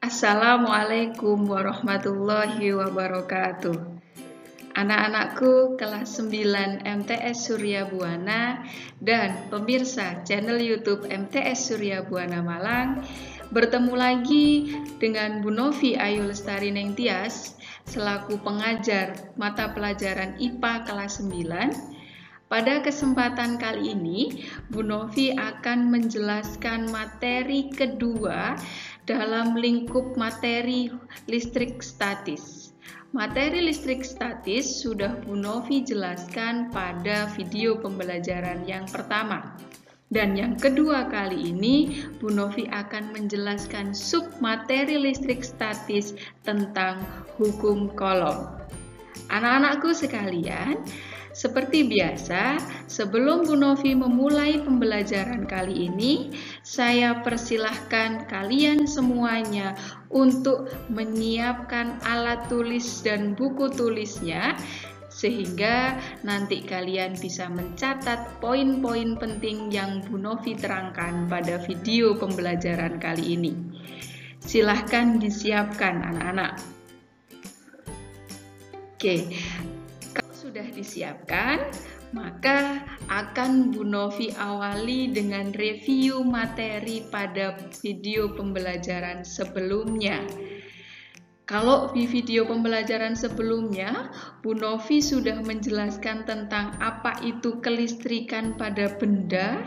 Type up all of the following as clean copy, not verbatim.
Assalamualaikum warahmatullahi wabarakatuh. Anak-anakku kelas 9 MTS Surya Buana dan pemirsa channel YouTube MTS Surya Buana Malang, bertemu lagi dengan Bu Novi Ayu Lestari Nengtyas selaku pengajar mata pelajaran IPA kelas 9. Pada kesempatan kali ini, Bu Novi akan menjelaskan materi kedua dalam lingkup materi listrik statis. Materi listrik statis sudah Bu Novi jelaskan pada video pembelajaran yang pertama. Dan yang kedua kali ini, Bu Novi akan menjelaskan submateri listrik statis tentang hukum Coulomb. Anak-anakku sekalian, seperti biasa, sebelum Bu Novi memulai pembelajaran kali ini, saya persilahkan kalian semuanya untuk menyiapkan alat tulis dan buku tulisnya, sehingga nanti kalian bisa mencatat poin-poin penting yang Bu Novi terangkan pada video pembelajaran kali ini. Silahkan disiapkan anak-anak. Oke. Sudah disiapkan, maka akan Bu Novi awali dengan review materi pada video pembelajaran sebelumnya. Kalau di video pembelajaran sebelumnya, Bu Novi sudah menjelaskan tentang apa itu kelistrikan pada benda,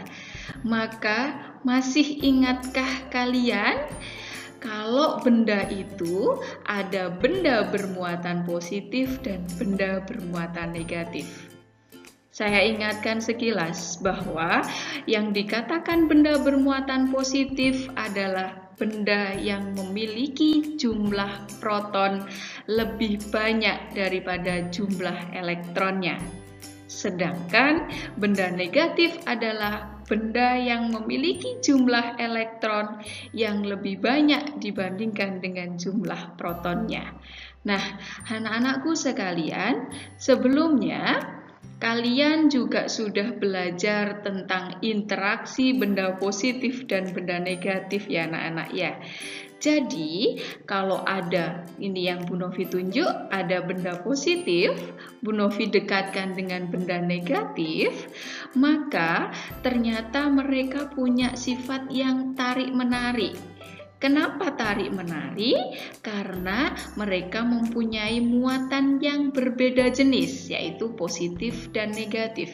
maka masih ingatkah kalian? Kalau benda itu ada benda bermuatan positif dan benda bermuatan negatif. Saya ingatkan sekilas bahwa yang dikatakan benda bermuatan positif adalah benda yang memiliki jumlah proton lebih banyak daripada jumlah elektronnya. Sedangkan benda negatif adalah benda yang memiliki jumlah elektron yang lebih banyak dibandingkan dengan jumlah protonnya. Nah, anak-anakku sekalian, sebelumnya kalian juga sudah belajar tentang interaksi benda positif dan benda negatif ya anak-anak ya. Jadi, kalau ada, ini yang Bu Novi tunjuk, ada benda positif, Bu Novi dekatkan dengan benda negatif, maka ternyata mereka punya sifat yang tarik-menarik. Kenapa tarik-menarik? Karena mereka mempunyai muatan yang berbeda jenis, yaitu positif dan negatif.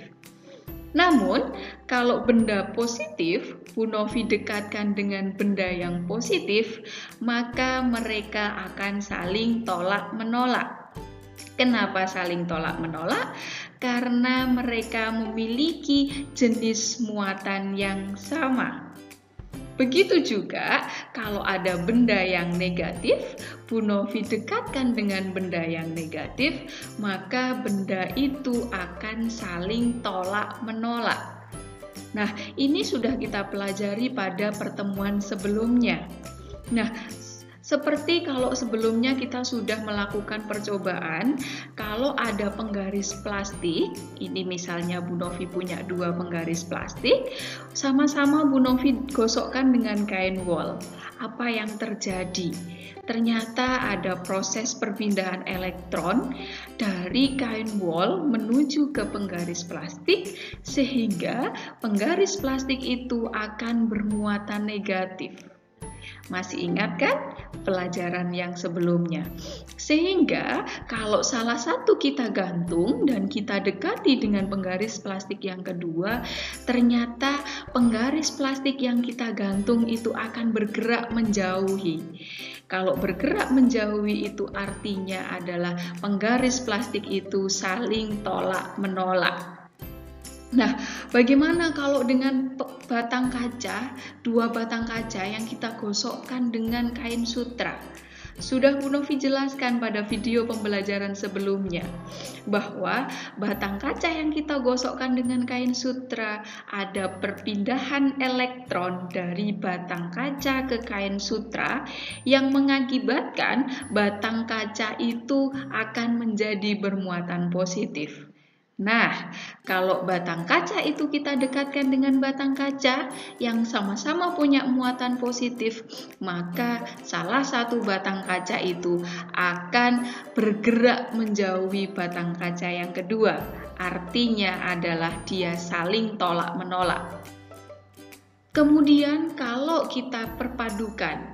Namun, kalau benda positif, Bu Novi dekatkan dengan benda yang positif, maka mereka akan saling tolak-menolak. Kenapa saling tolak-menolak? Karena mereka memiliki jenis muatan yang sama. Begitu juga kalau ada benda yang negatif, Bu Novi dekatkan dengan benda yang negatif, maka benda itu akan saling tolak-menolak. Nah, ini sudah kita pelajari pada pertemuan sebelumnya. Nah, seperti kalau sebelumnya kita sudah melakukan percobaan, kalau ada penggaris plastik, ini misalnya Bu Novi punya 2 penggaris plastik, sama-sama Bu Novi gosokkan dengan kain wol. Apa yang terjadi? Ternyata ada proses perpindahan elektron dari kain wol menuju ke penggaris plastik, sehingga penggaris plastik itu akan bermuatan negatif. Masih ingat kan pelajaran yang sebelumnya? Sehingga kalau salah satu kita gantung dan kita dekati dengan penggaris plastik yang kedua, ternyata penggaris plastik yang kita gantung itu akan bergerak menjauhi. Kalau bergerak menjauhi itu artinya adalah penggaris plastik itu saling tolak-menolak. Nah, bagaimana kalau dengan batang kaca, 2 batang kaca yang kita gosokkan dengan kain sutra? Sudah Bu Novi jelaskan pada video pembelajaran sebelumnya bahwa batang kaca yang kita gosokkan dengan kain sutra ada perpindahan elektron dari batang kaca ke kain sutra yang mengakibatkan batang kaca itu akan menjadi bermuatan positif. Nah, kalau batang kaca itu kita dekatkan dengan batang kaca yang sama-sama punya muatan positif, maka salah satu batang kaca itu akan bergerak menjauhi batang kaca yang kedua. Artinya adalah dia saling tolak-menolak. Kemudian kalau kita perpadukan,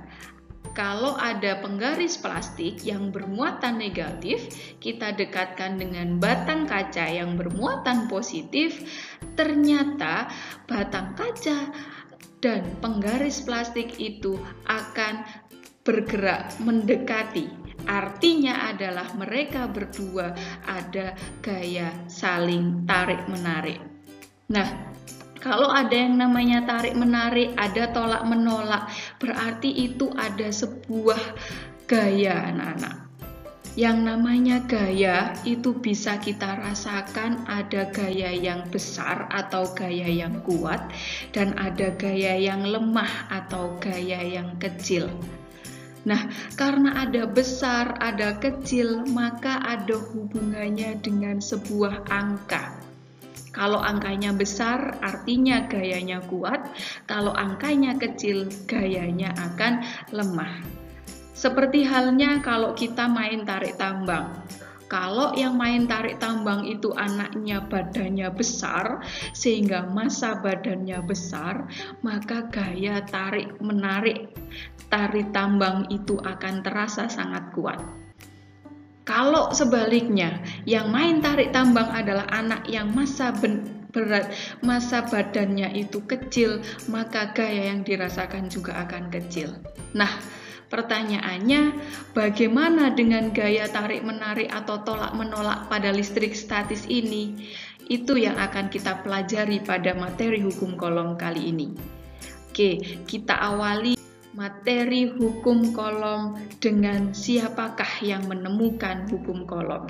kalau ada penggaris plastik yang bermuatan negatif, kita dekatkan dengan batang kaca yang bermuatan positif, ternyata batang kaca dan penggaris plastik itu akan bergerak mendekati. Artinya adalah mereka berdua ada gaya saling tarik-menarik. Nah, kalau ada yang namanya tarik-menarik, ada tolak-menolak, berarti itu ada sebuah gaya, anak-anak. Yang namanya gaya itu bisa kita rasakan, ada gaya yang besar atau gaya yang kuat, dan ada gaya yang lemah atau gaya yang kecil. Nah, karena ada besar, ada kecil, maka ada hubungannya dengan sebuah angka. Kalau angkanya besar, artinya gayanya kuat. Kalau angkanya kecil, gayanya akan lemah. Seperti halnya kalau kita main tarik tambang. Kalau yang main tarik tambang itu anaknya badannya besar, sehingga massa badannya besar, maka gaya tarik-menarik tarik tambang itu akan terasa sangat kuat. Kalau sebaliknya, yang main tarik tambang adalah anak yang massa badannya itu kecil, maka gaya yang dirasakan juga akan kecil. Nah, pertanyaannya, bagaimana dengan gaya tarik-menarik atau tolak-menolak pada listrik statis ini? Itu yang akan kita pelajari pada materi hukum Coulomb kali ini. Oke, kita awali materi hukum Coulomb dengan siapakah yang menemukan hukum Coulomb.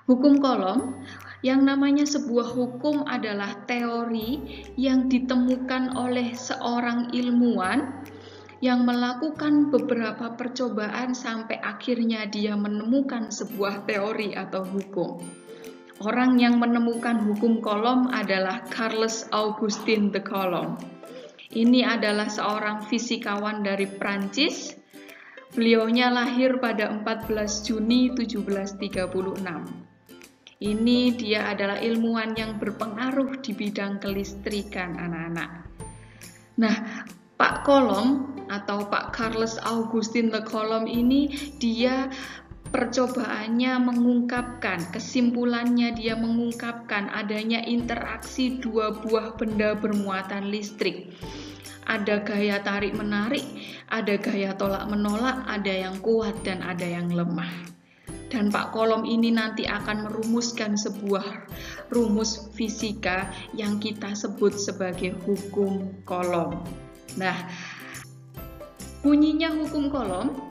Hukum Coulomb, yang namanya sebuah hukum adalah teori yang ditemukan oleh seorang ilmuwan yang melakukan beberapa percobaan sampai akhirnya dia menemukan sebuah teori atau hukum. Orang yang menemukan hukum Coulomb adalah Charles Augustin de Coulomb. Ini adalah seorang fisikawan dari Prancis. Beliaunya lahir pada 14 Juni 1736. Ini dia adalah ilmuwan yang berpengaruh di bidang kelistrikan, anak-anak. Nah, Pak Coulomb atau Pak Charles Augustin de Coulomb ini dia percobaannya mengungkapkan, kesimpulannya dia mengungkapkan adanya interaksi dua buah benda bermuatan listrik. Ada gaya tarik-menarik, ada gaya tolak-menolak, ada yang kuat dan ada yang lemah. Dan Pak Coulomb ini nanti akan merumuskan sebuah rumus fisika yang kita sebut sebagai hukum Coulomb. Nah, bunyinya hukum Coulomb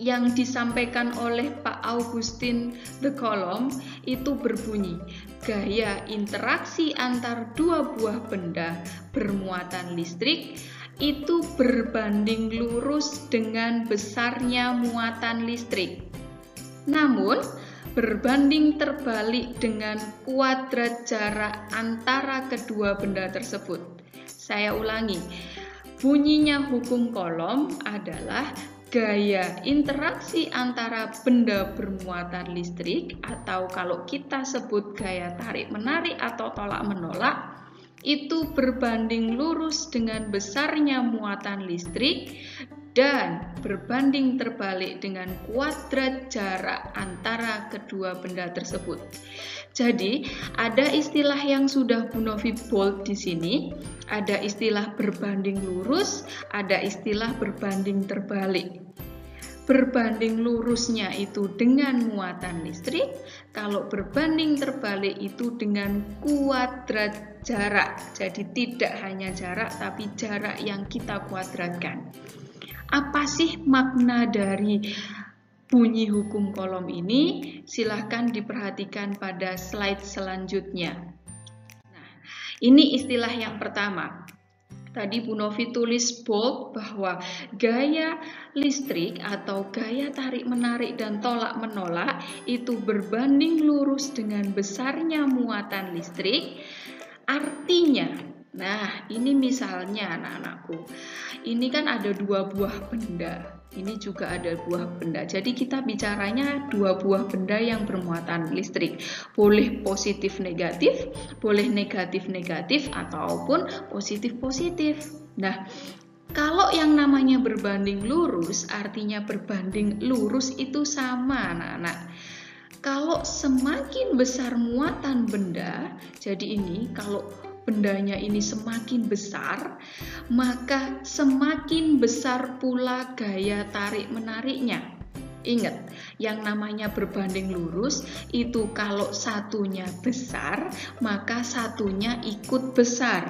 yang disampaikan oleh Pak Augustin de Coulomb itu berbunyi, gaya interaksi antar dua buah benda bermuatan listrik itu berbanding lurus dengan besarnya muatan listrik. Namun, berbanding terbalik dengan kuadrat jarak antara kedua benda tersebut. Saya ulangi, bunyinya hukum Coulomb adalah gaya interaksi antara benda bermuatan listrik atau kalau kita sebut gaya tarik-menarik atau tolak-menolak itu berbanding lurus dengan besarnya muatan listrik dan berbanding terbalik dengan kuadrat jarak antara kedua benda tersebut. Jadi, ada istilah yang sudah Bu Novi bold di sini, ada istilah berbanding lurus, ada istilah berbanding terbalik. Berbanding lurusnya itu dengan muatan listrik, kalau berbanding terbalik itu dengan kuadrat jarak. Jadi tidak hanya jarak, tapi jarak yang kita kuadratkan. Apa sih makna dari bunyi hukum Coulomb ini? Silahkan diperhatikan pada slide selanjutnya. Nah, ini istilah yang pertama. Tadi Bu Novi tulis bold bahwa gaya listrik atau gaya tarik-menarik dan tolak-menolak itu berbanding lurus dengan besarnya muatan listrik. Artinya, nah ini misalnya anak-anakku, ini kan ada dua buah benda. Ini juga ada buah benda. Jadi kita bicaranya dua buah benda yang bermuatan listrik. Boleh positif-negatif, boleh negatif-negatif, ataupun positif-positif. Nah, kalau yang namanya berbanding lurus, artinya berbanding lurus itu sama anak-anak. Kalau semakin besar muatan benda, jadi ini kalau bendanya ini semakin besar, maka semakin besar pula gaya tarik-menariknya. Ingat, yang namanya berbanding lurus itu kalau satunya besar, maka satunya ikut besar.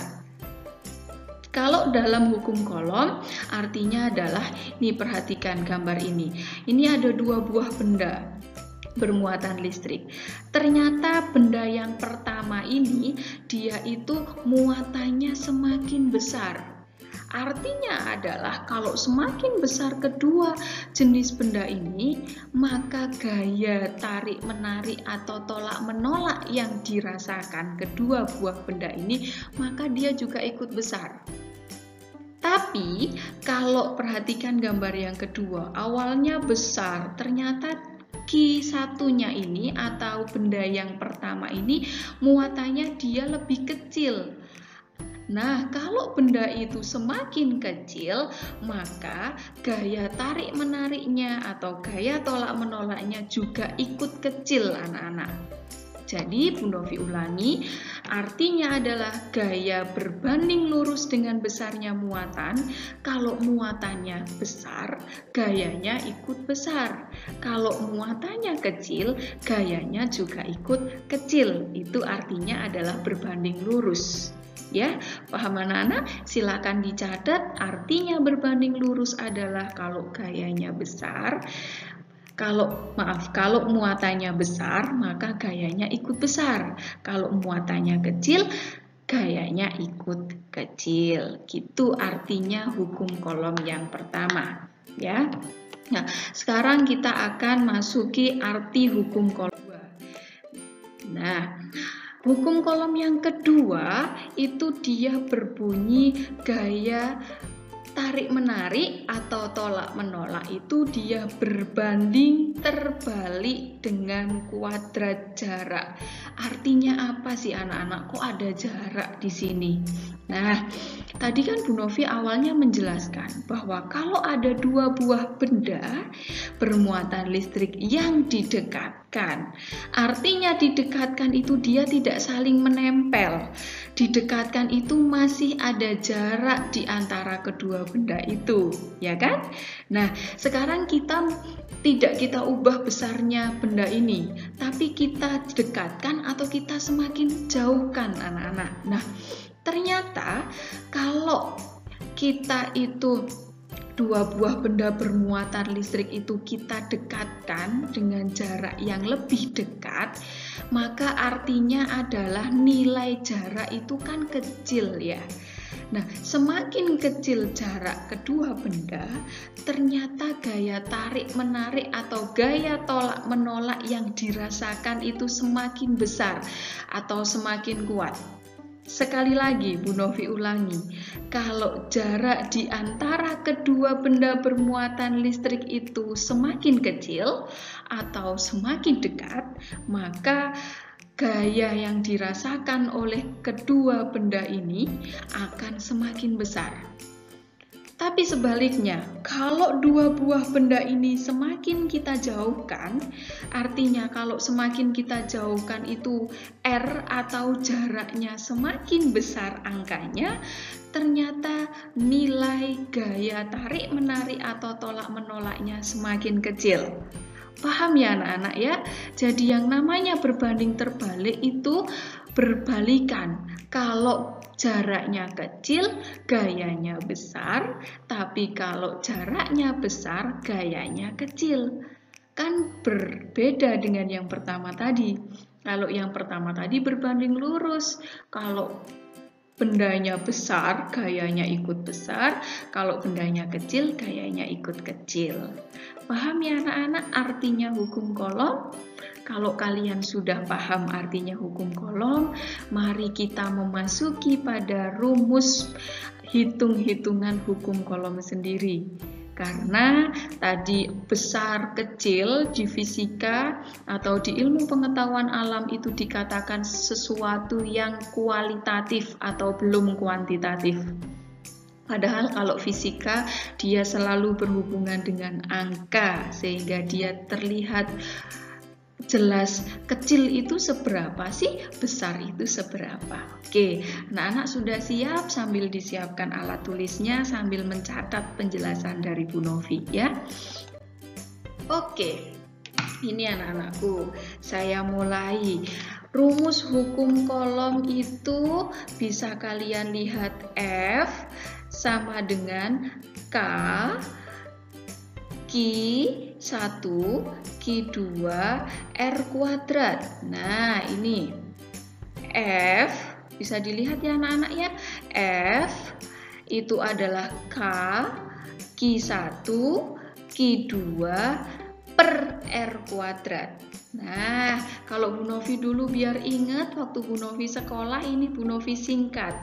Kalau dalam hukum Coulomb, artinya adalah, nih perhatikan gambar ini. Ini ada dua buah benda bermuatan listrik. Ternyata benda yang pertama ini dia itu muatannya semakin besar. Artinya adalah kalau semakin besar kedua jenis benda ini, maka gaya tarik-menarik atau tolak-menolak yang dirasakan kedua buah benda ini, maka dia juga ikut besar. Tapi kalau perhatikan gambar yang kedua, awalnya besar, ternyata Q1-nya ini atau benda yang pertama ini muatannya dia lebih kecil. Nah, kalau benda itu semakin kecil, maka gaya tarik-menariknya atau gaya tolak-menolaknya juga ikut kecil anak-anak. Jadi, Bu Novi ulangi, artinya adalah gaya berbanding lurus dengan besarnya muatan. Kalau muatannya besar, gayanya ikut besar. Kalau muatannya kecil, gayanya juga ikut kecil. Itu artinya adalah berbanding lurus. Ya, paham anak-anak? Silakan dicatat, artinya berbanding lurus adalah kalau gayanya besar. Kalau muatannya besar, maka gayanya ikut besar. Kalau muatannya kecil, gayanya ikut kecil. Gitu artinya hukum Coulomb yang pertama, ya. Nah, sekarang kita akan masuki arti hukum Coulomb. Nah, hukum Coulomb yang kedua itu dia berbunyi gaya tarik-menarik atau tolak-menolak itu dia berbanding terbalik dengan kuadrat jarak. Artinya apa sih anak-anak? Kok ada jarak di sini? Nah, tadi kan Bu Novi awalnya menjelaskan bahwa kalau ada dua buah benda bermuatan listrik yang didekatkan, artinya didekatkan itu dia tidak saling menempel. Didekatkan itu masih ada jarak di antara kedua benda itu, ya kan? Nah, sekarang tidak kita ubah besarnya benda ini, tapi kita dekatkan atau kita semakin jauhkan anak-anak. Nah, ternyata kalau kita itu dua buah benda bermuatan listrik itu kita dekatkan dengan jarak yang lebih dekat, maka artinya adalah nilai jarak itu kan kecil ya. Nah, semakin kecil jarak kedua benda, ternyata gaya tarik-menarik atau gaya tolak-menolak yang dirasakan itu semakin besar atau semakin kuat. Sekali lagi, Bu Novi ulangi, kalau jarak di antara kedua benda bermuatan listrik itu semakin kecil atau semakin dekat, maka gaya yang dirasakan oleh kedua benda ini akan semakin besar. Tapi sebaliknya, kalau dua buah benda ini semakin kita jauhkan, artinya kalau semakin kita jauhkan itu R atau jaraknya semakin besar angkanya, ternyata nilai gaya tarik-menarik atau tolak-menolaknya semakin kecil. Paham ya anak-anak ya? Jadi yang namanya berbanding terbalik itu berbalikan. Kalau jaraknya kecil, gayanya besar, tapi kalau jaraknya besar, gayanya kecil. Kan berbeda dengan yang pertama tadi. Kalau yang pertama tadi berbanding lurus, kalau bendanya besar, gayanya ikut besar. Kalau bendanya kecil, gayanya ikut kecil. Paham ya anak-anak artinya hukum kolom? Kalau kalian sudah paham artinya hukum kolom, mari kita memasuki pada rumus hitung-hitungan hukum kolom sendiri. Karena tadi besar kecil di fisika atau di ilmu pengetahuan alam itu dikatakan sesuatu yang kualitatif atau belum kuantitatif. Padahal kalau fisika dia selalu berhubungan dengan angka sehingga dia terlihat jelas kecil itu seberapa sih, besar itu seberapa. Oke, anak-anak sudah siap sambil disiapkan alat tulisnya sambil mencatat penjelasan dari Bu Novi ya. Oke, ini anak-anakku, saya mulai. Rumus hukum kolom itu bisa kalian lihat F sama dengan K Q1, Q2, R kuadrat. Nah, ini F, bisa dilihat ya anak-anak ya. F itu adalah K, Q1, Q2 per R kuadrat. Nah, kalau Bu Novi dulu biar ingat waktu Bu Novi sekolah ini Bu Novi singkat.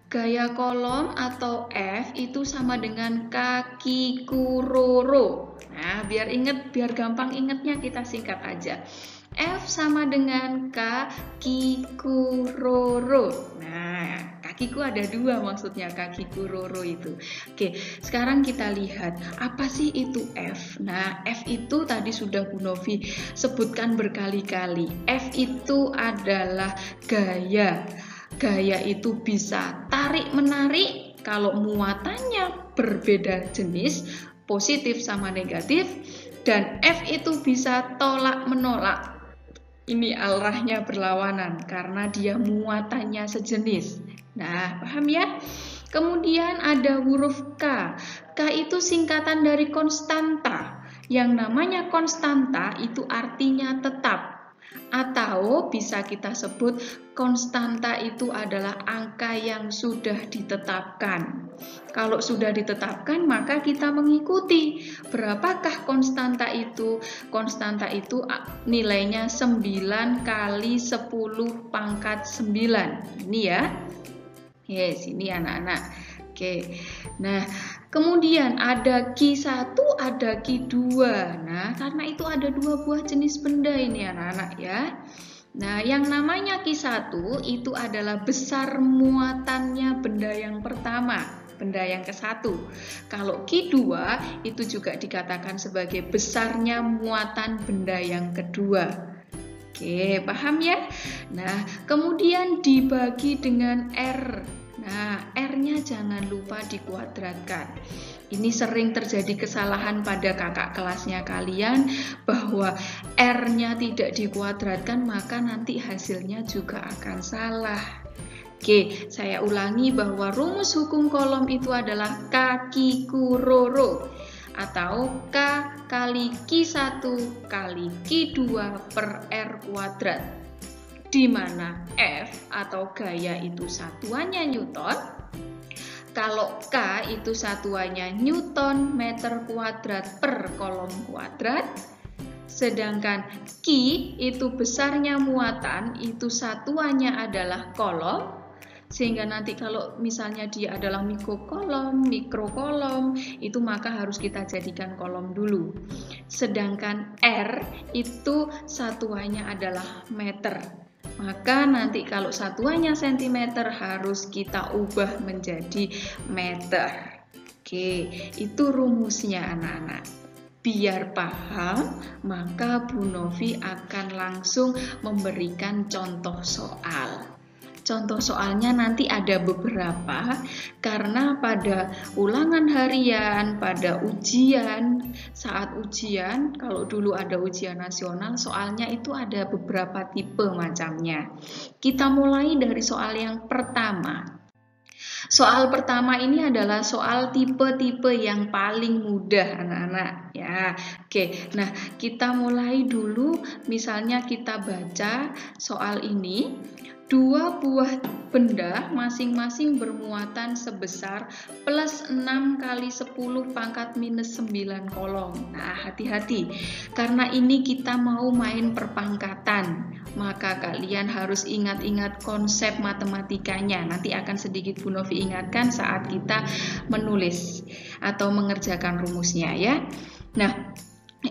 Gaya kolom atau F itu sama dengan kaki kuroro. Nah, biar inget, biar gampang ingetnya kita singkat aja. F sama dengan kaki kuroro. Nah, kakiku ada dua maksudnya kaki kuroro itu. Oke, sekarang kita lihat apa sih itu F. Nah, F itu tadi sudah Bu Novi sebutkan berkali-kali. F itu adalah gaya. Gaya itu bisa tarik-menarik kalau muatannya berbeda jenis, positif sama negatif, dan F itu bisa tolak-menolak. Ini arahnya berlawanan karena dia muatannya sejenis. Nah, paham ya? Kemudian ada huruf K. K itu singkatan dari konstanta. Yang namanya konstanta itu artinya tetap. Atau bisa kita sebut konstanta itu adalah angka yang sudah ditetapkan. Kalau sudah ditetapkan maka kita mengikuti. Berapakah konstanta itu? Konstanta itu nilainya 9 kali 10 pangkat 9. Ini ya. Yes, ini anak-anak. Oke. Nah, kemudian ada Q1, ada Q2. Nah, karena itu ada dua buah jenis benda ini anak-anak ya. Nah, yang namanya Q1 itu adalah besar muatannya benda yang pertama, benda yang ke-1. Kalau Q2 itu juga dikatakan sebagai besarnya muatan benda yang kedua. Oke, paham ya? Nah, kemudian dibagi dengan R. Nah, R-nya jangan lupa dikuadratkan. Ini sering terjadi kesalahan pada kakak kelasnya kalian bahwa R-nya tidak dikuadratkan maka nanti hasilnya juga akan salah. Oke, saya ulangi bahwa rumus hukum kolom itu adalah kaki kuroro atau K kali Q1 kali Q2 per R kuadrat. Di mana F atau gaya itu satuannya Newton, kalau K itu satuannya Newton meter kuadrat per kolom kuadrat, sedangkan Q itu besarnya muatan itu satuannya adalah kolom, sehingga nanti kalau misalnya dia adalah mikrokolom, itu maka harus kita jadikan kolom dulu. Sedangkan R itu satuannya adalah meter. Maka nanti kalau satuannya cm harus kita ubah menjadi meter. Oke, itu rumusnya anak-anak. Biar paham, maka Bu Novi akan langsung memberikan contoh soal. Contoh soalnya nanti ada beberapa, karena pada ulangan harian, pada ujian, saat ujian, kalau dulu ada ujian nasional, soalnya itu ada beberapa tipe macamnya. Kita mulai dari soal yang pertama. Soal pertama ini adalah soal tipe-tipe yang paling mudah anak-anak ya. Oke, nah kita mulai dulu, misalnya kita baca soal ini. Dua buah benda masing-masing bermuatan sebesar plus 6 kali 10 pangkat minus 9 kolom. Nah, hati-hati, karena ini kita mau main perpangkatan, maka kalian harus ingat-ingat konsep matematikanya. Nanti akan sedikit Bu Novi ingatkan saat kita menulis atau mengerjakan rumusnya ya. Nah,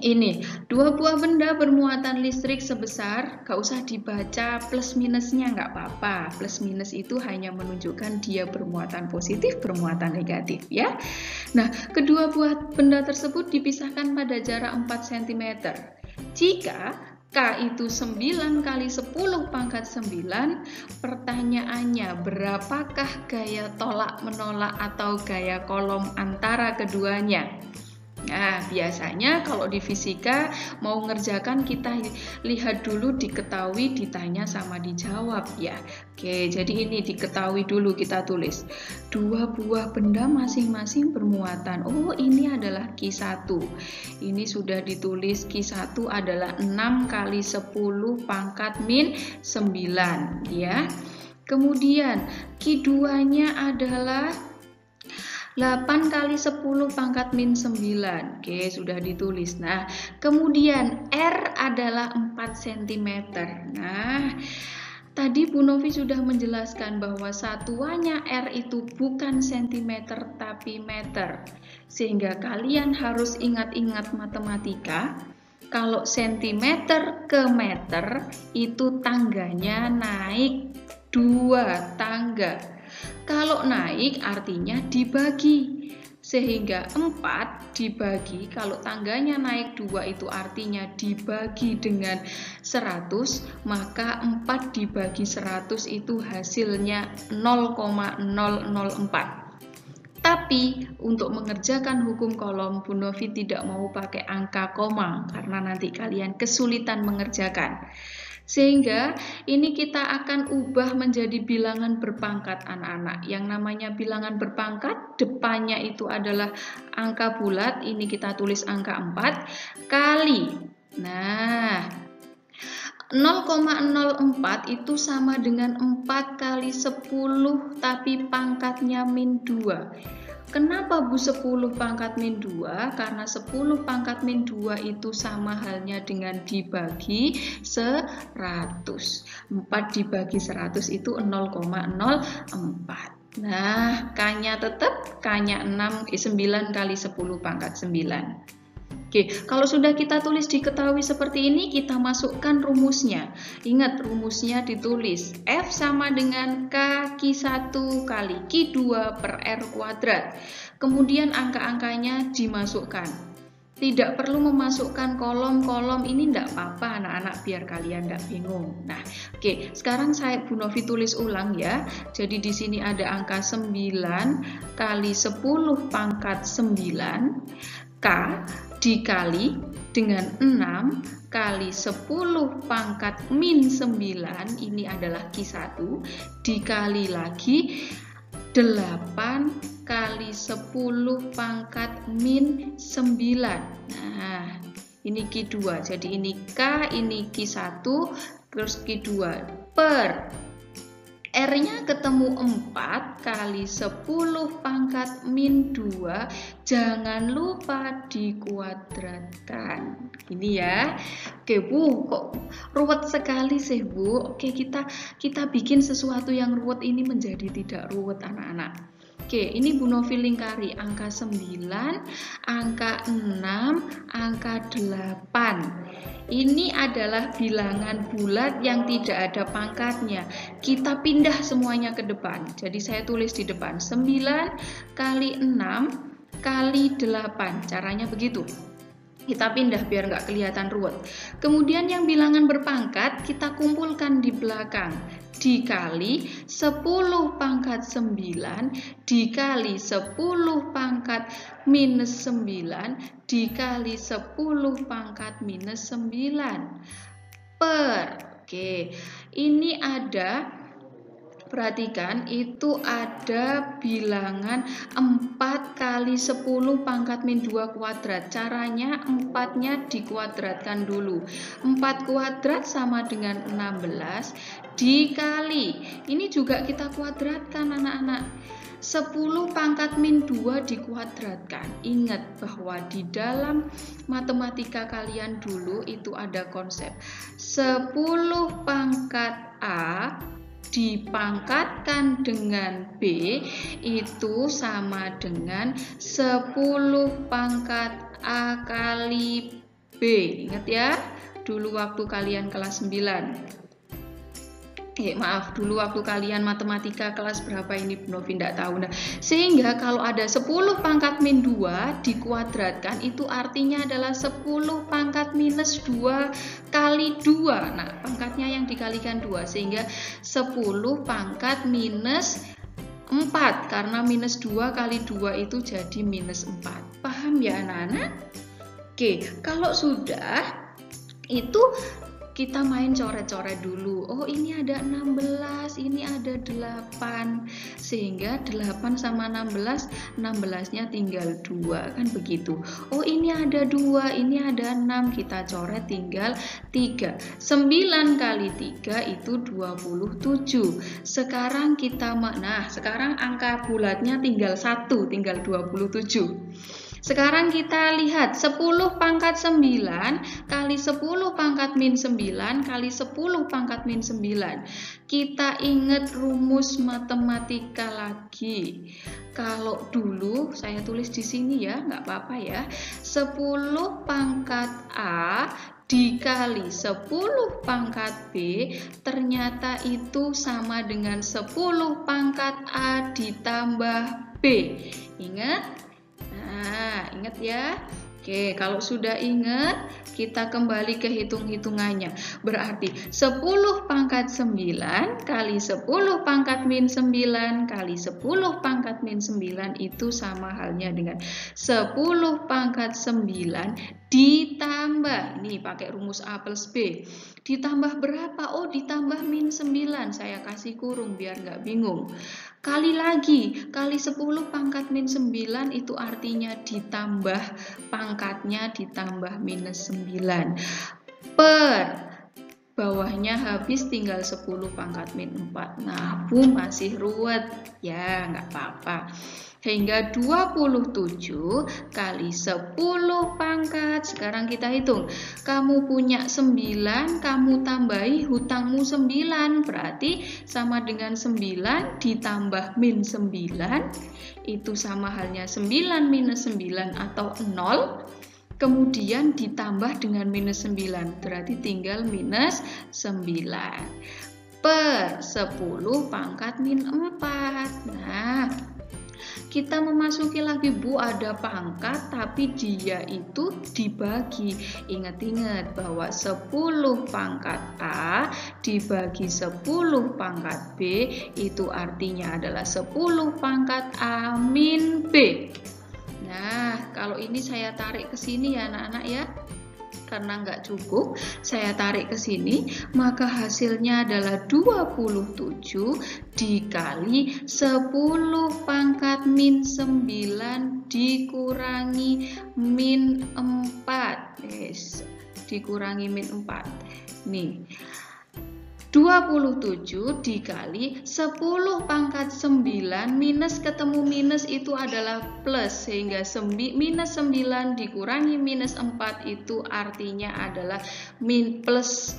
ini dua buah benda bermuatan listrik sebesar, gak usah dibaca plus minusnya, nggak apa-apa. Plus minus itu hanya menunjukkan dia bermuatan positif, bermuatan negatif ya. Nah, kedua buah benda tersebut dipisahkan pada jarak 4 cm. Jika K itu 9 kali 10 pangkat 9, pertanyaannya berapakah gaya tolak menolak atau gaya kolom antara keduanya? Nah, biasanya kalau di fisika mau ngerjakan kita lihat dulu diketahui, ditanya sama dijawab ya. Oke, jadi ini diketahui dulu kita tulis. Dua buah benda masing-masing bermuatan. Oh, ini adalah Q1. Ini sudah ditulis Q1 adalah 6 kali 10 pangkat min 9 ya. Kemudian Q2-nya adalah 8 kali 10 pangkat min 9. Oke, sudah ditulis. Nah, kemudian R adalah 4 cm. Nah, tadi Bu Novi sudah menjelaskan bahwa satuannya R itu bukan cm tapi meter. Sehingga kalian harus ingat-ingat matematika. Kalau cm ke meter itu tangganya naik 2 tangga. Kalau naik artinya dibagi, sehingga 4 dibagi, kalau tangganya naik 2 itu artinya dibagi dengan 100, maka 4 dibagi 100 itu hasilnya 0,004. Tapi untuk mengerjakan hukum kolom, Bu Novi tidak mau pakai angka koma, karena nanti kalian kesulitan mengerjakan. Sehingga ini kita akan ubah menjadi bilangan berpangkat anak-anak. Yang namanya bilangan berpangkat, depannya itu adalah angka bulat, ini kita tulis angka 4, kali. Nah, 0,04 itu sama dengan 4 kali 10 tapi pangkatnya min 2. Kenapa Bu 10 pangkat min 2? Karena 10 pangkat min 2 itu sama halnya dengan dibagi 100. 4 dibagi 100 itu 0,04. Nah, K-nya tetap, K-nya 9 kali 10 pangkat 9. Oke, kalau sudah kita tulis diketahui seperti ini, kita masukkan rumusnya. Ingat, rumusnya ditulis F sama dengan K Q1 kali Q2 per R kuadrat. Kemudian angka-angkanya dimasukkan. Tidak perlu memasukkan kolom-kolom, ini enggak apa-apa anak-anak, biar kalian enggak bingung. Nah, oke, sekarang saya Bu Novi tulis ulang ya. Jadi di sini ada angka 9 kali 10 pangkat 9 K dikali dengan 6 kali 10 pangkat min 9, ini adalah Q1, dikali lagi 8 kali 10 pangkat min 9. Nah, ini Q2, jadi ini K, ini Q1, terus Q2 per R-nya ketemu 4 kali 10 pangkat min 2, jangan lupa dikuadratkan. Ini ya. Oke Bu, kok ruwet sekali sih Bu? Oke, kita bikin sesuatu yang ruwet ini menjadi tidak ruwet anak-anak. Oke, ini Bu Novi lingkari angka 9, angka 6, angka 8. Ini adalah bilangan bulat yang tidak ada pangkatnya. Kita pindah semuanya ke depan. Jadi saya tulis di depan 9 kali 6 kali 8. Caranya begitu. Kita pindah biar nggak kelihatan ruwet. Kemudian yang bilangan berpangkat kita kumpulkan di belakang. Dikali 10 pangkat 9 dikali 10 pangkat minus 9 dikali 10 pangkat minus 9 per, oke, ini ada Perhatikan, itu ada bilangan 4 kali 10 pangkat min 2 kuadrat. Caranya 4-nya dikuadratkan dulu. 4 kuadrat sama dengan 16 dikali. Ini juga kita kuadratkan anak-anak. 10 pangkat min 2 dikuadratkan. Ingat bahwa di dalam matematika kalian dulu itu ada konsep 10 pangkat A dipangkatkan dengan B itu sama dengan 10 pangkat A kali B. Ingat ya, dulu waktu kalian kelas 9. Dulu waktu kalian matematika kelas berapa ini Bu Novi tidak tahu. Nah, sehingga kalau ada 10 pangkat min 2 dikuadratkan itu artinya adalah 10 pangkat minus 2 kali 2. Nah, pangkatnya yang dikalikan 2 sehingga 10 pangkat minus 4 karena minus 2 kali 2 itu jadi minus 4. Paham ya anak-anak? Oke, kalau sudah itu kita main coret-coret dulu. Oh, ini ada 16, ini ada 8. Sehingga 8 sama 16, 16-nya tinggal 2, kan begitu. Oh, ini ada 2, ini ada 6, kita coret tinggal 3. 9 kali 3 itu 27. Sekarang kita, sekarang angka bulatnya tinggal 1, tinggal 27. Sekarang kita lihat 10 pangkat 9 kali 10 pangkat min 9 kali 10 pangkat min 9. Kita ingat rumus matematika lagi. Kalau dulu saya tulis di sini ya, nggak apa-apa ya. 10 pangkat A dikali 10 pangkat B ternyata itu sama dengan 10 pangkat A ditambah B. Ingat? Nah, ingat ya. Oke, kalau sudah ingat, kita kembali ke hitung-hitungannya. Berarti 10 pangkat 9 kali 10 pangkat min 9 kali 10 pangkat min 9 itu sama halnya dengan 10 pangkat 9 ditambah, nih pakai rumus A plus B. Ditambah berapa? Oh, ditambah min 9. Saya kasih kurung biar nggak bingung. Kali lagi, kali 10 pangkat min 9 itu artinya ditambah pangkatnya ditambah minus 9. Per bawahnya habis tinggal 10 pangkat min 4. Nah, Bu masih ruwet. Ya, nggak apa-apa. Hingga 27 kali 10 pangkat. Sekarang kita hitung. Kamu punya 9, kamu tambahi hutangmu 9. Berarti sama dengan 9 ditambah min 9. Itu sama halnya 9 minus 9 atau 0. Kemudian ditambah dengan minus 9. Berarti tinggal minus 9. Per 10 pangkat min 4. Nah, kita memasuki lagi Bu, ada pangkat tapi dia itu dibagi. Ingat-ingat bahwa 10 pangkat A dibagi 10 pangkat B itu artinya adalah 10 pangkat A min B. Nah, kalau ini saya tarik ke sini ya anak-anak ya. Karena nggak cukup, saya tarik ke sini, maka hasilnya adalah 27 dikali 10 pangkat min 9 dikurangi min 4. Yes, dikurangi min 4. Nih, 27 dikali 10 pangkat 9 minus ketemu minus itu adalah plus, sehingga minus 9 dikurangi minus 4 itu artinya adalah plus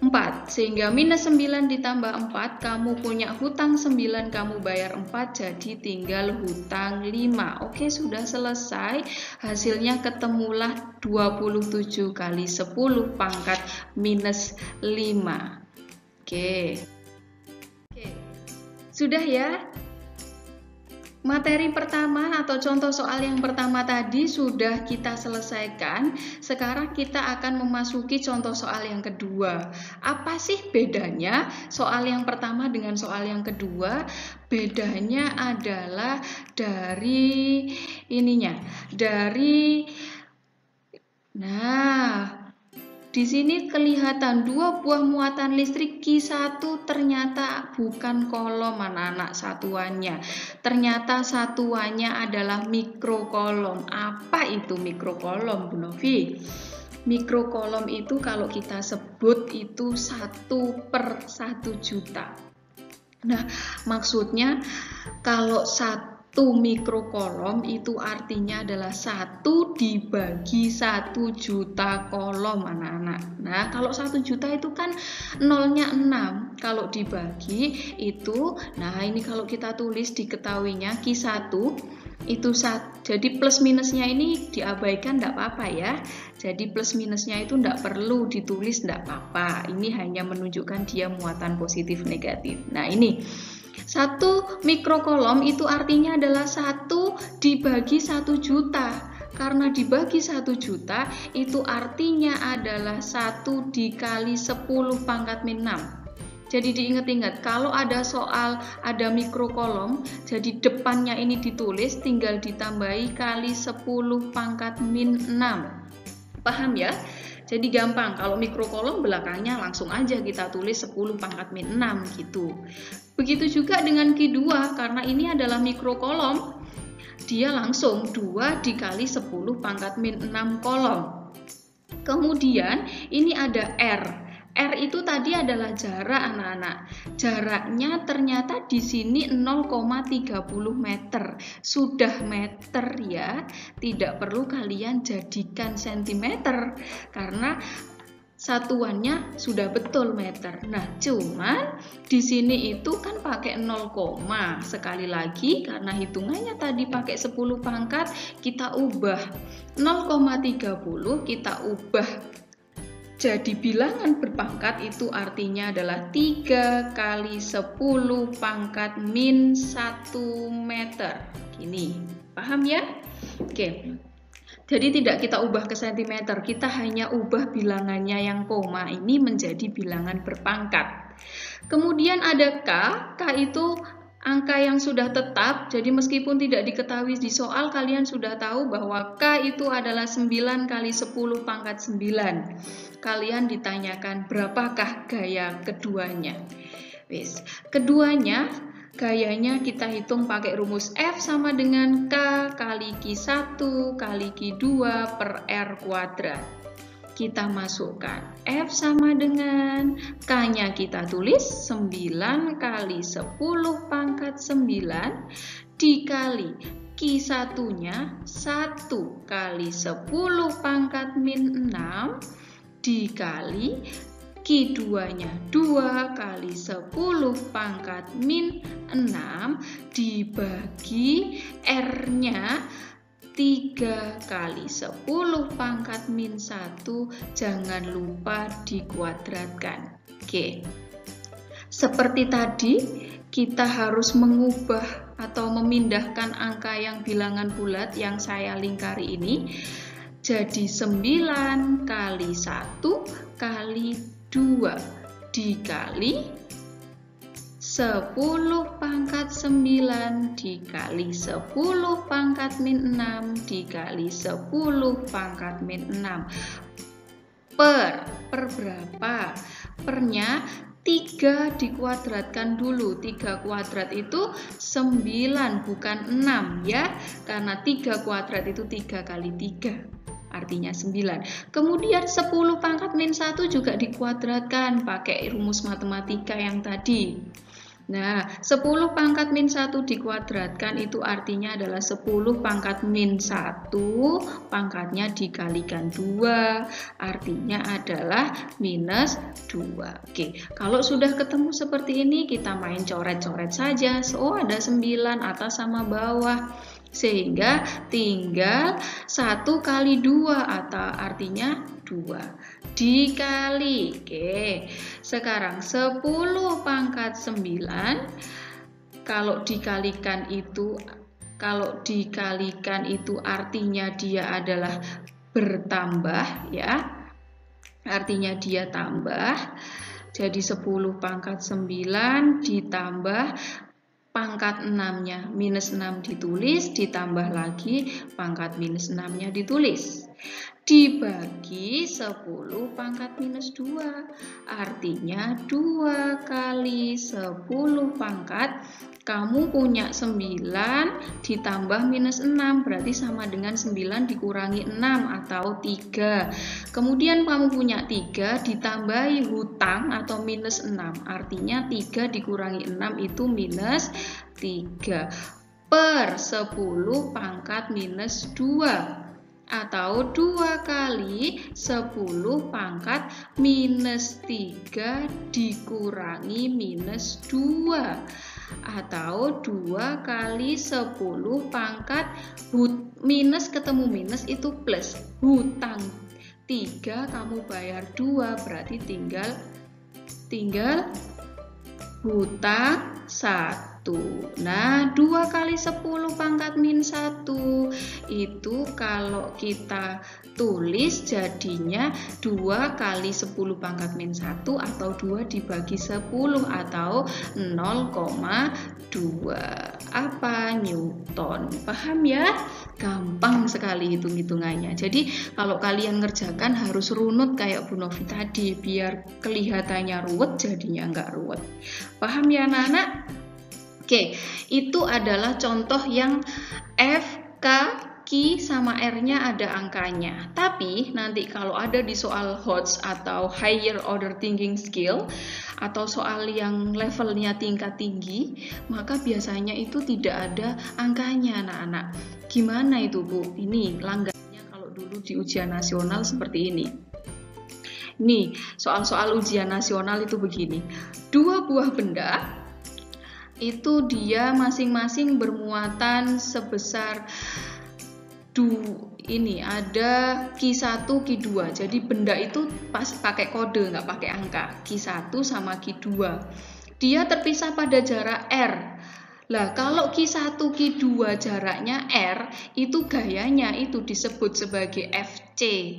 4, sehingga minus 9 ditambah 4, kamu punya hutang 9, kamu bayar 4, jadi tinggal hutang 5. Oke, sudah selesai. Hasilnya ketemulah 27 kali 10 pangkat minus 5. Oke, sudah ya. Materi pertama atau contoh soal yang pertama tadi sudah kita selesaikan. Sekarang kita akan memasuki contoh soal yang kedua. Apa sih bedanya soal yang pertama dengan soal yang kedua? Bedanya adalah dari ininya, di sini kelihatan dua buah muatan listrik Q1 ternyata bukan kolom anak-anak satuannya. Ternyata satuannya adalah mikrokolom. Apa itu mikrokolom, Bu Novi? Mikrokolom itu kalau kita sebut itu 1/1 juta. Nah, maksudnya kalau 1 mikrokolom itu artinya adalah 1 dibagi 1 juta kolom anak-anak. Nah, kalau 1 juta itu kan nolnya 6. Kalau dibagi itu, nah ini kalau kita tulis diketahuinya Q1 itu jadi plus minusnya ini diabaikan enggak apa-apa ya. Jadi plus minusnya itu enggak perlu ditulis, enggak apa-apa. Ini hanya menunjukkan dia muatan positif negatif. Nah, ini 1 mikrokolom itu artinya adalah 1 dibagi 1 juta. Karena dibagi 1 juta itu artinya adalah 1 dikali 10 pangkat min 6. Jadi diingat-ingat, kalau ada soal ada mikrokolom, jadi depannya ini ditulis tinggal ditambahi kali 10 pangkat min 6. Paham ya? Jadi gampang, kalau mikrokolom belakangnya langsung aja kita tulis 10 pangkat min 6 gitu. Begitu juga dengan Q2, karena ini adalah mikrokolom, dia langsung 2 dikali 10 pangkat min 6 kolom. Kemudian ini ada R. R itu tadi adalah jarak anak-anak. Jaraknya ternyata di sini 0,30 meter. Sudah meter ya, tidak perlu kalian jadikan sentimeter karena satuannya sudah betul meter. Nah, cuman di sini itu kan pakai 0, sekali lagi karena hitungannya tadi pakai 10 pangkat, kita ubah 0,30 kita ubah jadi bilangan berpangkat, itu artinya adalah 3 kali 10 pangkat min 1 meter. Gini, paham ya? Oke. Jadi tidak kita ubah ke sentimeter, kita hanya ubah bilangannya yang koma ini menjadi bilangan berpangkat. Kemudian ada K, K itu angka yang sudah tetap, jadi meskipun tidak diketahui di soal, kalian sudah tahu bahwa K itu adalah 9 kali 10 pangkat 9. Kalian ditanyakan berapakah gaya keduanya. Wis, keduanya gayanya kita hitung pakai rumus F sama dengan K kali Q1 kali Q2 per R kuadrat. Kita masukkan F sama dengan K-nya kita tulis 9 kali 10 pangkat 9 dikali Q1-nya 1 kali 10 pangkat min 6 dikali Q2-nya 2 kali 10 pangkat min 6 dibagi R-nya 3 kali 10 pangkat min 1, jangan lupa dikuadratkan. Oke. Seperti tadi, kita harus mengubah atau memindahkan angka yang bilangan bulat yang saya lingkari ini jadi 9 kali 1 kali 2 dikali 10 pangkat 9 dikali 10 pangkat min 6 dikali 10 pangkat min 6 per berapa? Pernya 3 dikuadratkan dulu. 3 kuadrat itu 9 bukan 6 ya, karena 3 kuadrat itu 3 kali 3 artinya 9. Kemudian 10 pangkat min 1 juga dikuadratkan pakai rumus matematika yang tadi. Nah, 10 pangkat min 1 dikuadratkan itu artinya adalah 10 pangkat min 1 pangkatnya dikalikan 2 artinya adalah minus 2. Oke, kalau sudah ketemu seperti ini kita main coret-coret saja. Oh, ada 9 atas sama bawah. Sehingga tinggal 1 kali 2 atau artinya 2 dikali. Oke, sekarang 10 pangkat 9 kalau dikalikan itu artinya dia adalah bertambah ya. Artinya dia tambah. Jadi 10 pangkat 9 ditambah pangkat 6-nya minus 6 ditulis, ditambah lagi pangkat minus 6-nya ditulis. dibagi 10 pangkat minus 2. Artinya 2 kali 10 pangkat, kamu punya 9 ditambah minus 6, berarti sama dengan 9 dikurangi 6 atau 3. Kemudian kamu punya 3 ditambahi hutang atau minus 6, artinya 3 dikurangi 6 itu minus 3 per 10 pangkat minus 2. Atau 2 kali 10 pangkat minus 3 dikurangi minus 2. Atau 2 kali 10 pangkat minus ketemu minus itu plus. Hutang 3 kamu bayar 2, berarti tinggal hutang 1. Nah, 2 kali 10 pangkat min 1 itu kalau kita tulis jadinya 2 kali 10 pangkat min 1 atau 2 dibagi 10 atau 0,2 apa? Newton. Paham ya? Gampang sekali hitung-hitungannya. Jadi kalau kalian ngerjakan harus runut kayak Bu Novi tadi, biar kelihatannya ruwet jadinya nggak ruwet. Paham ya anak-anak? Oke, itu adalah contoh yang F, K, Q sama R-nya ada angkanya. Tapi nanti kalau ada di soal HOTS atau Higher Order Thinking Skill atau soal yang levelnya tingkat tinggi, maka biasanya itu tidak ada angkanya anak-anak. Gimana itu Bu? Ini langgannya kalau dulu di ujian nasional seperti ini. Nih, soal-soal ujian nasional itu begini. 2 buah benda itu dia masing-masing bermuatan sebesar ini ada Q1, Q2. Jadi benda itu pas pakai kode, nggak pakai angka. Q1 sama Q2. Dia terpisah pada jarak R. Lah, kalau Q1, Q2 jaraknya R, itu gayanya itu disebut sebagai FC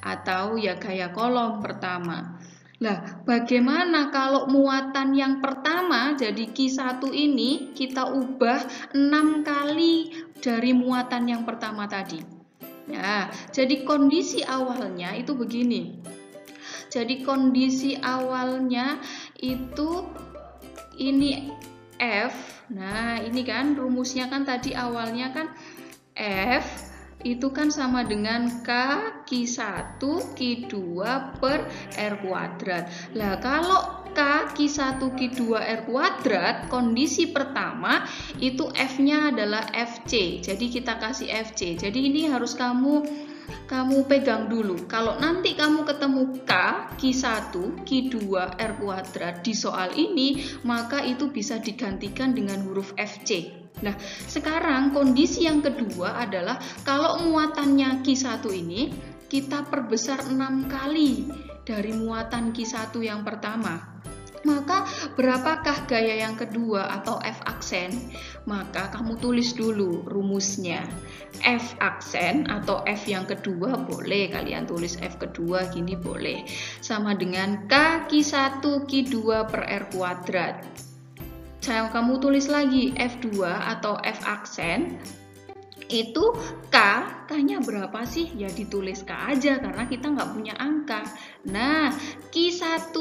atau ya gaya kolom pertama. Lah, bagaimana kalau muatan yang pertama, jadi Q1 ini kita ubah 6 kali dari muatan yang pertama tadi. Nah, jadi kondisi awalnya itu begini. Jadi kondisi awalnya itu ini F. Nah, ini kan rumusnya kan tadi awalnya kan F itu kan sama dengan K Q1 Q2 per R kuadrat. Lah kalau K Q1 Q2 R kuadrat, kondisi pertama itu F-nya adalah FC. Jadi kita kasih FC. Jadi ini harus kamu pegang dulu. Kalau nanti kamu ketemu K Q1 Q2 R kuadrat di soal ini, maka itu bisa digantikan dengan huruf FC. Nah, sekarang kondisi yang kedua adalah kalau muatannya Q1 ini kita perbesar 6 kali dari muatan Q1 yang pertama. Maka berapakah gaya yang kedua atau F aksen? Maka kamu tulis dulu rumusnya. F aksen atau F yang kedua boleh kalian tulis F kedua gini boleh. Sama dengan K Q1 Q2 per R kuadrat. Kamu tulis lagi F2 atau F aksen itu K-nya berapa sih? Ya ditulis K aja karena kita nggak punya angka. Nah, Q1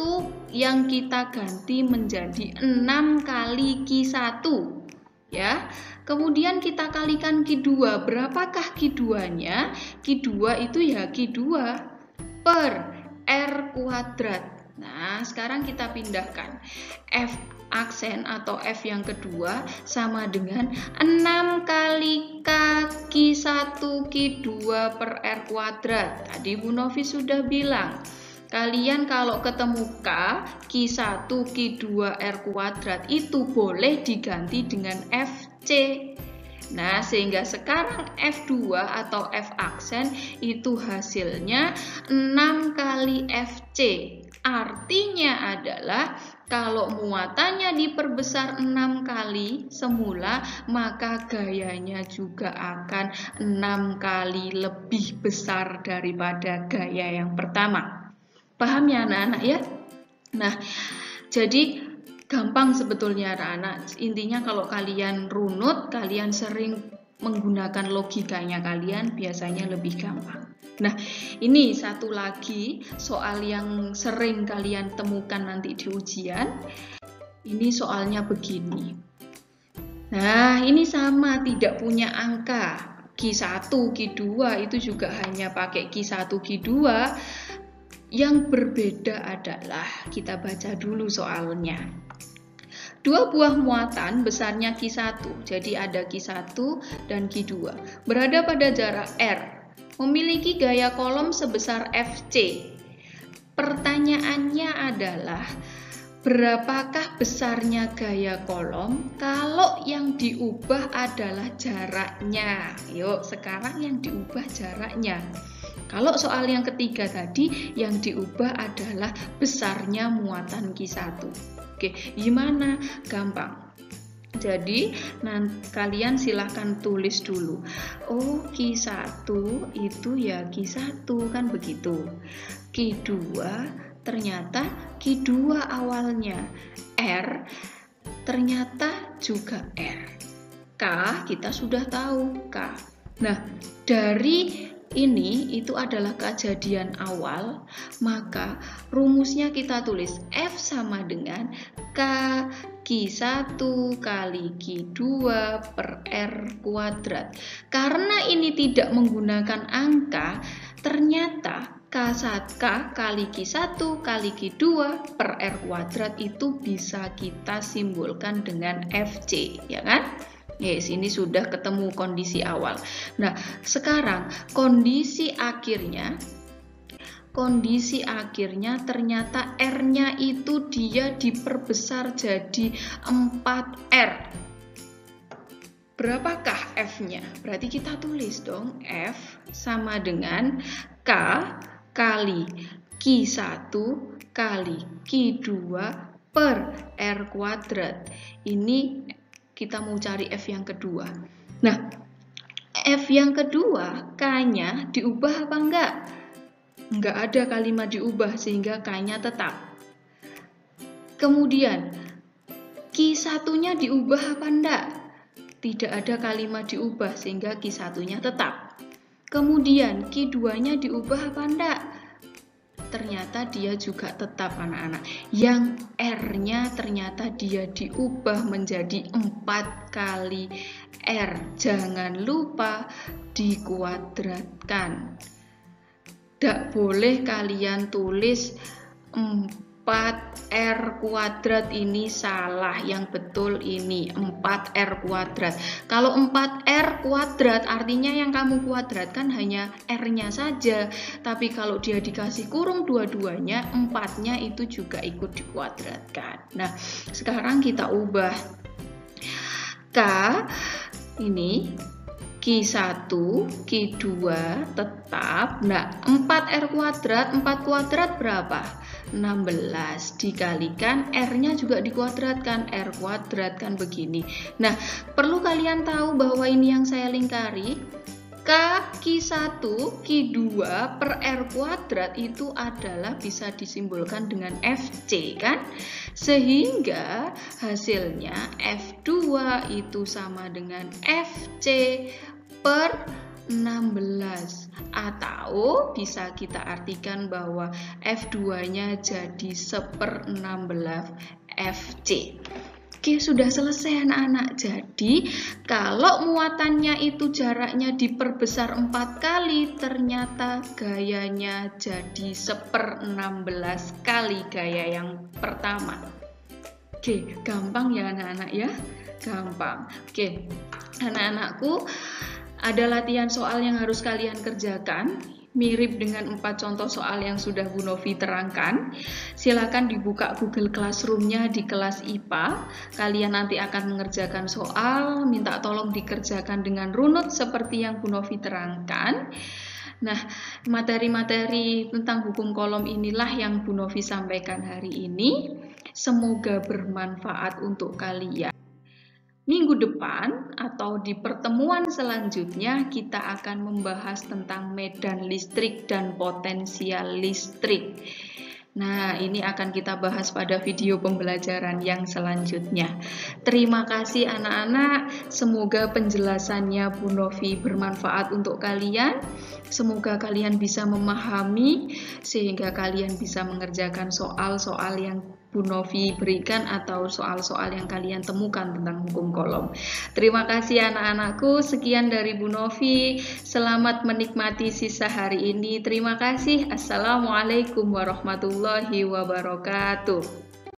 yang kita ganti menjadi 6 kali Q1 ya. Kemudian kita kalikan Q2. Berapakah Q2-nya? Q2 itu ya Q2 per R kuadrat. Nah, sekarang kita pindahkan F aksen atau F yang kedua sama dengan 6 kali K Q1 Q2 per R kuadrat. Tadi Bu Novi sudah bilang, kalian kalau ketemu K Q1 Q2 R kuadrat itu boleh diganti dengan FC. Nah, sehingga sekarang F2 atau F aksen itu hasilnya 6 kali FC. Artinya adalah kalau muatannya diperbesar 6 kali semula, maka gayanya juga akan 6 kali lebih besar daripada gaya yang pertama. Paham ya anak-anak ya? Nah, jadi gampang sebetulnya anak-anak. Intinya kalau kalian runut, kalian sering menggunakan logikanya kalian biasanya lebih gampang. Nah, ini satu lagi soal yang sering kalian temukan nanti di ujian. Ini soalnya begini. Nah, ini sama, tidak punya angka. Q1, Q2 itu juga hanya pakai Q1, Q2. Yang berbeda adalah, kita baca dulu soalnya. Dua buah muatan besarnya Q1, jadi ada Q1 dan Q2, berada pada jarak R, memiliki gaya kolom sebesar Fc. Pertanyaannya adalah, berapakah besarnya gaya kolom kalau yang diubah adalah jaraknya? Yuk, sekarang yang diubah jaraknya. Kalau soal yang ketiga tadi, yang diubah adalah besarnya muatan Q1. Oke, gimana? Gampang. Jadi, kalian silahkan tulis dulu. Oh, Q1 itu ya Q1, kan begitu. Q2 ternyata Q2 awalnya. R ternyata juga R. K kita sudah tahu K. Nah, dari ini itu adalah kejadian awal, maka rumusnya kita tulis F sama dengan K Q1 kali Q2 per R kuadrat. Karena ini tidak menggunakan angka, ternyata K1 kali Q1 kali Q2 per R kuadrat itu bisa kita simbolkan dengan FC, ya kan? Yes, ini sudah ketemu kondisi awal. Nah, sekarang kondisi akhirnya ternyata R-nya itu dia diperbesar jadi 4R. Berapakah F-nya? Berarti kita tulis dong, F sama dengan K kali Q1 kali Q2 per R kuadrat. Ini kita mau cari F yang kedua. Nah, F yang kedua, K-nya diubah apa enggak? Enggak ada kalimat diubah, sehingga K-nya tetap. Kemudian, Q1-nya diubah apa enggak? Tidak ada kalimat diubah, sehingga Q1-nya tetap. Kemudian, Q2-nya diubah apa enggak? Ternyata dia juga tetap, anak-anak. Yang R-nya ternyata dia diubah menjadi 4 kali R. Jangan lupa dikuadratkan. Tidak boleh kalian tulis 4R kuadrat, ini salah. Yang betul ini 4R kuadrat. Kalau 4R kuadrat artinya yang kamu kuadratkan hanya R-nya saja. Tapi kalau dia dikasih kurung dua-duanya, 4-nya itu juga ikut dikuadratkan. Nah, sekarang kita ubah. K ini Q1, Q2 tetap. Nah, 4R kuadrat, 4 kuadrat berapa? 16 dikalikan R-nya juga dikuadratkan, R kuadrat, kan begini. Nah, perlu kalian tahu bahwa ini yang saya lingkari, K Q1 Q2 per R kuadrat itu adalah bisa disimbolkan dengan FC, kan? Sehingga hasilnya F2 itu sama dengan FC per 16, atau bisa kita artikan bahwa F2-nya jadi 1/16 FC. Oke, sudah selesai anak-anak. Jadi, kalau muatannya itu jaraknya diperbesar 4 kali, ternyata gayanya jadi 1/16 kali gaya yang pertama. Oke, gampang ya anak-anak ya? Gampang. Oke, anak-anakku, ada latihan soal yang harus kalian kerjakan, mirip dengan 4 contoh soal yang sudah Bu Novi terangkan. Silakan dibuka Google Classroom-nya di kelas IPA. Kalian nanti akan mengerjakan soal, minta tolong dikerjakan dengan runut seperti yang Bu Novi terangkan. Nah, materi-materi tentang hukum kolom inilah yang Bu Novi sampaikan hari ini. Semoga bermanfaat untuk kalian. Minggu depan atau di pertemuan selanjutnya kita akan membahas tentang medan listrik dan potensial listrik. Nah, ini akan kita bahas pada video pembelajaran yang selanjutnya. Terima kasih anak-anak, semoga penjelasannya Bu Novi bermanfaat untuk kalian. Semoga kalian bisa memahami sehingga kalian bisa mengerjakan soal-soal yang Bu Novi berikan atau soal-soal yang kalian temukan tentang hukum kolom. Terima kasih anak-anakku, sekian dari Bu Novi. Selamat menikmati sisa hari ini. Terima kasih. Assalamualaikum warahmatullahi wabarakatuh.